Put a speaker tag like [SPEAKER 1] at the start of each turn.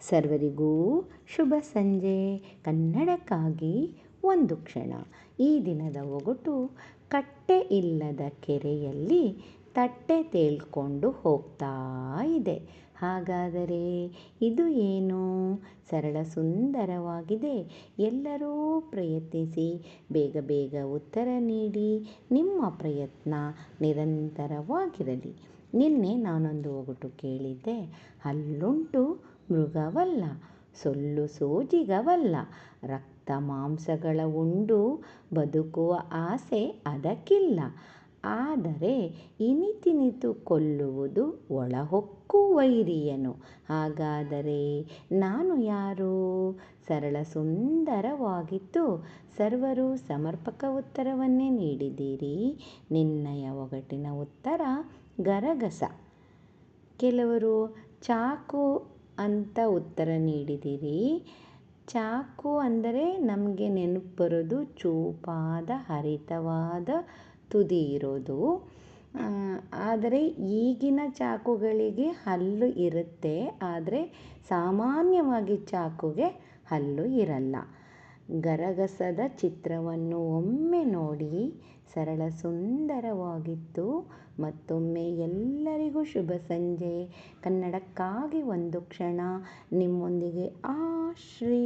[SPEAKER 1] ಸರ್ವರಿಗೂ ಶುಭ ಸಂಜೆ. ಕನ್ನಡಕ್ಕಾಗಿ ಒಂದು ಕ್ಷಣ. ಈ ದಿನದ ಒಗಟು: ಕಟ್ಟೆ ಇಲ್ಲದ ಕೆರೆಯಲ್ಲಿ ತಟ್ಟೆ ತೇಲ್ಕೊಂಡು ಹೋಗ್ತಾ ಇದೆ. ಹಾಗಾದರೆ ಇದು ಏನು? ಸರಳ ಸುಂದರವಾಗಿದೆ. ಎಲ್ಲರೂ ಪ್ರಯತ್ನಿಸಿ. ಬೇಗ ಬೇಗ ಉತ್ತರ ನೀಡಿ. ನಿಮ್ಮ ಪ್ರಯತ್ನ ನಿರಂತರವಾಗಿರಲಿ. ನಿನ್ನೆ ನಾನೊಂದು ಒಗಟು ಕೇಳಿದ್ದೆ. ಹಲ್ಲುಂಟು ಮೃಗವಲ್ಲ, ಸೊಲ್ಲು ಸೋಜಿಗವಲ್ಲ, ರಕ್ತ ಮಾಂಸಗಳ ಉಂಡು ಬದುಕುವ ಆಸೆ ಅದಕ್ಕಿಲ್ಲ. ಆದರೆ ಇನಿತಿನಿತು ಕೊಲ್ಲುವುದು ಒಳಹೊಕ್ಕು ವೈರಿಯನು. ಹಾಗಾದರೆ ನಾನು ಯಾರು? ಸರಳ ಸುಂದರವಾಗಿತ್ತು. ಸರ್ವರು ಸಮರ್ಪಕ ಉತ್ತರವನ್ನೇ ನೀಡಿದ್ದೀರಿ. ನಿನ್ನೆಯ ಒಗಟಿನ ಉತ್ತರ ಗರಗಸ. ಕೆಲವರು ಚಾಕು ಅಂತ ಉತ್ತರ ನೀಡಿದ್ದೀರಿ. ಚಾಕು ಅಂದರೆ ನಮಗೆ ನೆನಪು ಬರೋದು ಚೂಪಾದ ಹರಿತವಾದ ತುದಿ ಇರೋದು. ಆದರೆ ಈಗಿನ ಚಾಕುಗಳಿಗೆ ಹಲ್ಲು ಇರುತ್ತೆ, ಆದರೆ ಸಾಮಾನ್ಯವಾಗಿ ಚಾಕುಗೆ ಹಲ್ಲು ಇರಲ್ಲ. ಗರಗಸದ ಚಿತ್ರವನ್ನು ಒಮ್ಮೆ ನೋಡಿ. ಸರಳ ಸುಂದರವಾಗಿತ್ತು. ಮತ್ತೊಮ್ಮೆ ಎಲ್ಲರಿಗೂ ಶುಭ ಸಂಜೆ. ಕನ್ನಡಕ್ಕಾಗಿ ಒಂದು ಕ್ಷಣ. ನಿಮ್ಮೊಂದಿಗೆ ಆಶ್ರೀ.